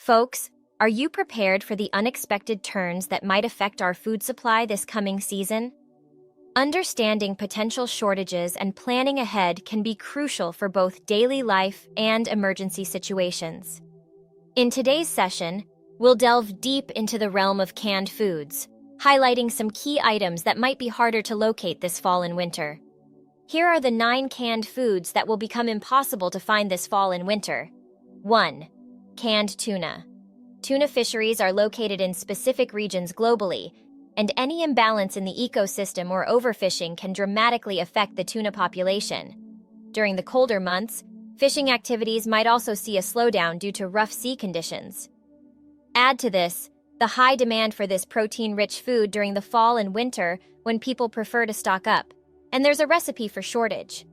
Folks, are you prepared for the unexpected turns that might affect our food supply this coming season? Understanding potential shortages and planning ahead can be crucial for both daily life and emergency situations. In today's session, we'll delve deep into the realm of canned foods, highlighting some key items that might be harder to locate this fall and winter. Here are the 9 canned foods that will become impossible to find this fall and winter. 1. Canned tuna. Tuna fisheries are located in specific regions globally, and any imbalance in the ecosystem or overfishing can dramatically affect the tuna population. During the colder months, fishing activities might also see a slowdown due to rough sea conditions. Add to this the high demand for this protein-rich food during the fall and winter when people prefer to stock up, and there's a recipe for shortage.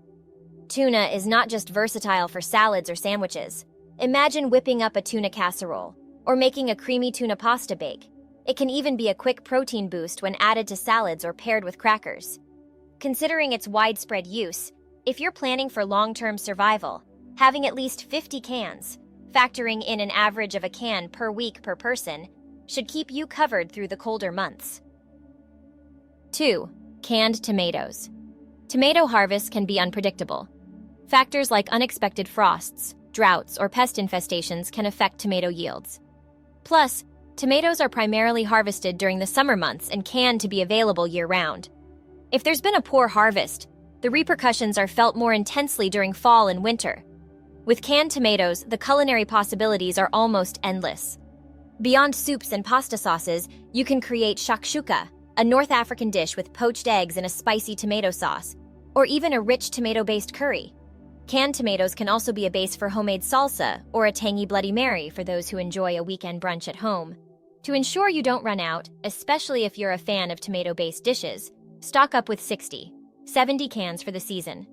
Tuna is not just versatile for salads or sandwiches. Imagine whipping up a tuna casserole or making a creamy tuna pasta bake. It can even be a quick protein boost when added to salads or paired with crackers. Considering its widespread use, if you're planning for long-term survival, having at least 50 cans, factoring in an average of a can per week per person, should keep you covered through the colder months. 2. Canned tomatoes. Tomato harvests can be unpredictable. Factors like unexpected frosts, droughts, or pest infestations can affect tomato yields. Plus, tomatoes are primarily harvested during the summer months and canned to be available year-round. If there's been a poor harvest, the repercussions are felt more intensely during fall and winter. With canned tomatoes, the culinary possibilities are almost endless. Beyond soups and pasta sauces, you can create shakshuka, a North African dish with poached eggs and a spicy tomato sauce, or even a rich tomato-based curry. Canned tomatoes can also be a base for homemade salsa or a tangy Bloody Mary for those who enjoy a weekend brunch at home. To ensure you don't run out, especially if you're a fan of tomato-based dishes, stock up with 70 cans for the season.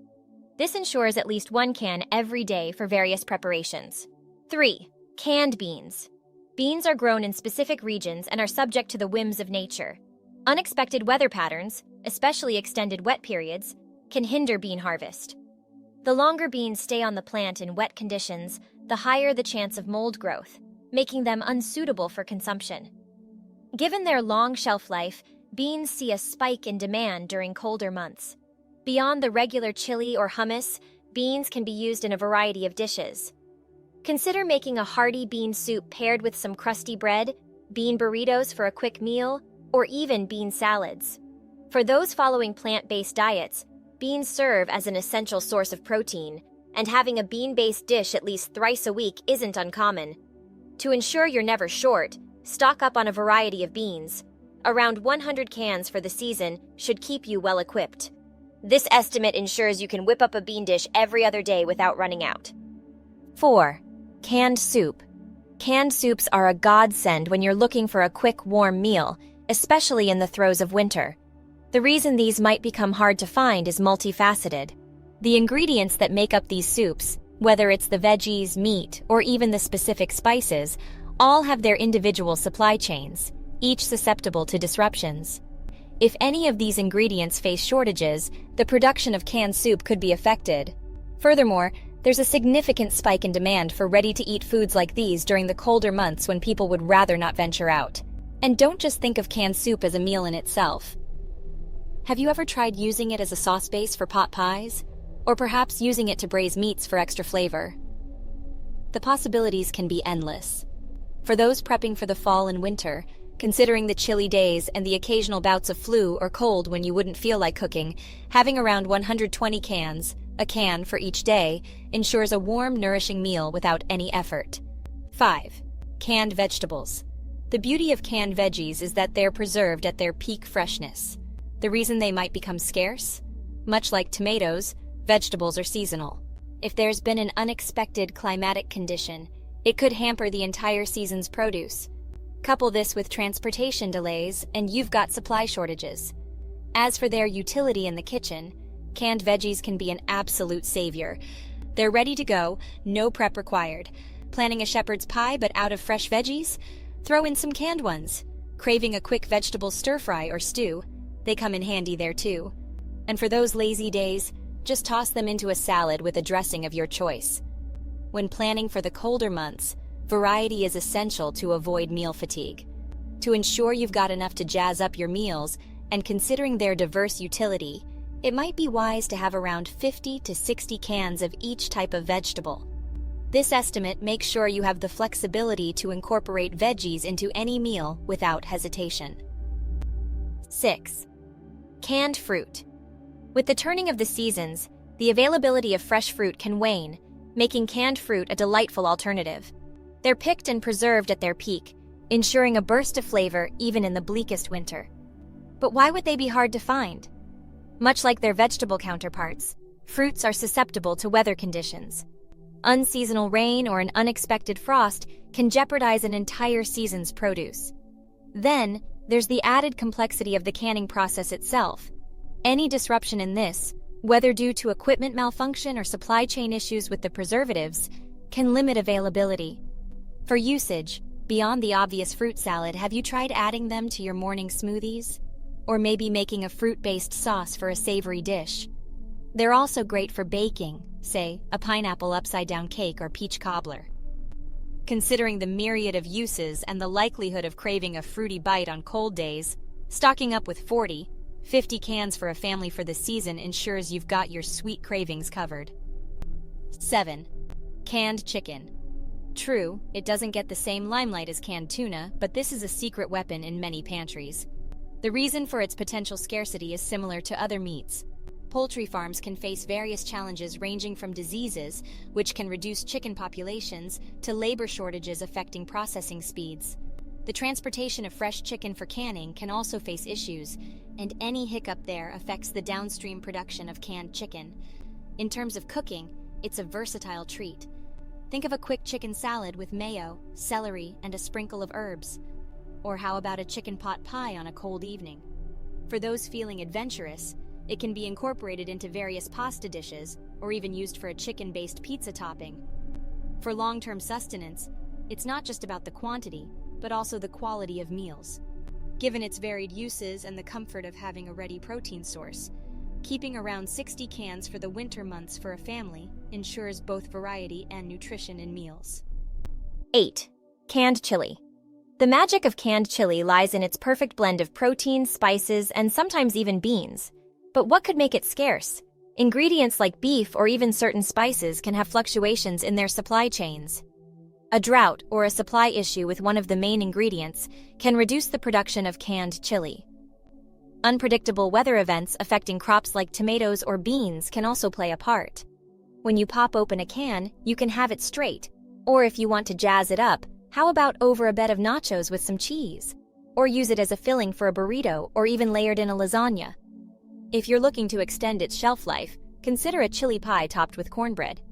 This ensures at least 1 can every day for various preparations. 3. Canned beans. Beans are grown in specific regions and are subject to the whims of nature. Unexpected weather patterns, especially extended wet periods, can hinder bean harvest. The longer beans stay on the plant in wet conditions, the higher the chance of mold growth, making them unsuitable for consumption. Given their long shelf life, beans see a spike in demand during colder months. Beyond the regular chili or hummus, beans can be used in a variety of dishes. Consider making a hearty bean soup paired with some crusty bread, bean burritos for a quick meal, or even bean salads. For those following plant-based diets, beans serve as an essential source of protein, and having a bean-based dish at least thrice a week isn't uncommon. To ensure you're never short, stock up on a variety of beans. Around 100 cans for the season should keep you well-equipped. This estimate ensures you can whip up a bean dish every other day without running out. 4. Canned soup. Canned soups are a godsend when you're looking for a quick, warm meal, especially in the throes of winter. The reason these might become hard to find is multifaceted. The ingredients that make up these soups, whether it's the veggies, meat, or even the specific spices, all have their individual supply chains, each susceptible to disruptions. If any of these ingredients face shortages, the production of canned soup could be affected. Furthermore, there's a significant spike in demand for ready-to-eat foods like these during the colder months when people would rather not venture out. And don't just think of canned soup as a meal in itself. Have you ever tried using it as a sauce base for pot pies? Or perhaps using it to braise meats for extra flavor? The possibilities can be endless. For those prepping for the fall and winter, considering the chilly days and the occasional bouts of flu or cold when you wouldn't feel like cooking, having around 120 cans, a can for each day, ensures a warm, nourishing meal without any effort. 5. Canned vegetables. The beauty of canned veggies is that they're preserved at their peak freshness. The reason they might become scarce? Much like tomatoes, vegetables are seasonal. If there's been an unexpected climatic condition, it could hamper the entire season's produce. Couple this with transportation delays, and you've got supply shortages. As for their utility in the kitchen, canned veggies can be an absolute savior. They're ready to go, no prep required. Planning a shepherd's pie but out of fresh veggies? Throw in some canned ones. Craving a quick vegetable stir-fry or stew? They come in handy there too. And for those lazy days, just toss them into a salad with a dressing of your choice. When planning for the colder months, Variety is essential to avoid meal fatigue. To ensure you've got enough to jazz up your meals, and considering their diverse utility, it might be wise to have around 50 to 60 cans of each type of vegetable. This estimate makes sure you have the flexibility to incorporate veggies into any meal without hesitation. 6. Canned fruit. With the turning of the seasons, the availability of fresh fruit can wane, making canned fruit a delightful alternative. They're picked and preserved at their peak, ensuring a burst of flavor even in the bleakest winter. But why would they be hard to find? Much like their vegetable counterparts, fruits are susceptible to weather conditions. Unseasonal rain or an unexpected frost can jeopardize an entire season's produce. Then, there's the added complexity of the canning process itself. Any disruption in this, whether due to equipment malfunction or supply chain issues with the preservatives, can limit availability. For usage, beyond the obvious fruit salad, have you tried adding them to your morning smoothies? Or maybe making a fruit-based sauce for a savory dish? They're also great for baking, say, a pineapple upside-down cake or peach cobbler. Considering the myriad of uses and the likelihood of craving a fruity bite on cold days, stocking up with 50 cans for a family for the season ensures you've got your sweet cravings covered. 7. Canned chicken. True, it doesn't get the same limelight as canned tuna, but this is a secret weapon in many pantries. The reason for its potential scarcity is similar to other meats. Poultry farms can face various challenges ranging from diseases, which can reduce chicken populations, to labor shortages affecting processing speeds. The transportation of fresh chicken for canning can also face issues, and any hiccup there affects the downstream production of canned chicken. In terms of cooking, it's a versatile treat. Think of a quick chicken salad with mayo, celery, and a sprinkle of herbs. Or how about a chicken pot pie on a cold evening? For those feeling adventurous, it can be incorporated into various pasta dishes, or even used for a chicken-based pizza topping. For long-term sustenance, it's not just about the quantity, but also the quality of meals. Given its varied uses and the comfort of having a ready protein source, keeping around 60 cans for the winter months for a family ensures both variety and nutrition in meals. 8. Canned chili. The magic of canned chili lies in its perfect blend of protein, spices, and sometimes even beans. But what could make it scarce? Ingredients like beef or even certain spices can have fluctuations in their supply chains. A drought or a supply issue with one of the main ingredients can reduce the production of canned chili. Unpredictable weather events affecting crops like tomatoes or beans can also play a part. When you pop open a can, you can have it straight. Or if you want to jazz it up, how about over a bed of nachos with some cheese? Or use it as a filling for a burrito or even layered in a lasagna. If you're looking to extend its shelf life, consider a chili pie topped with cornbread.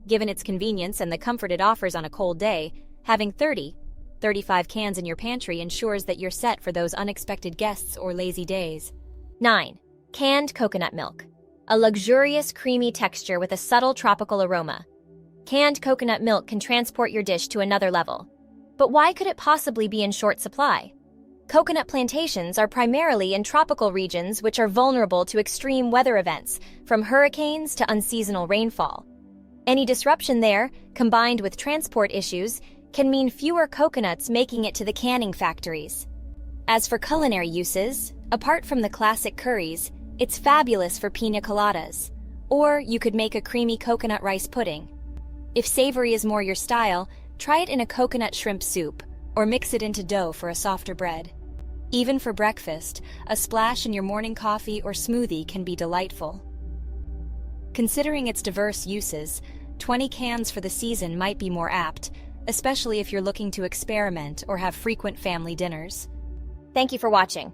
Given its convenience and the comfort it offers on a cold day, having 35 cans in your pantry ensures that you're set for those unexpected guests or lazy days. 9. Canned coconut milk. A luxurious, creamy texture with a subtle tropical aroma. Canned coconut milk can transport your dish to another level. But why could it possibly be in short supply? Coconut plantations are primarily in tropical regions which are vulnerable to extreme weather events, from hurricanes to unseasonal rainfall. Any disruption there, combined with transport issues, can mean fewer coconuts making it to the canning factories. As for culinary uses, apart from the classic curries, it's fabulous for pina coladas. Or you could make a creamy coconut rice pudding. If savory is more your style, try it in a coconut shrimp soup, or mix it into dough for a softer bread. Even for breakfast, a splash in your morning coffee or smoothie can be delightful. Considering its diverse uses, 20 cans for the season might be more apt, especially if you're looking to experiment or have frequent family dinners. Thank you for watching.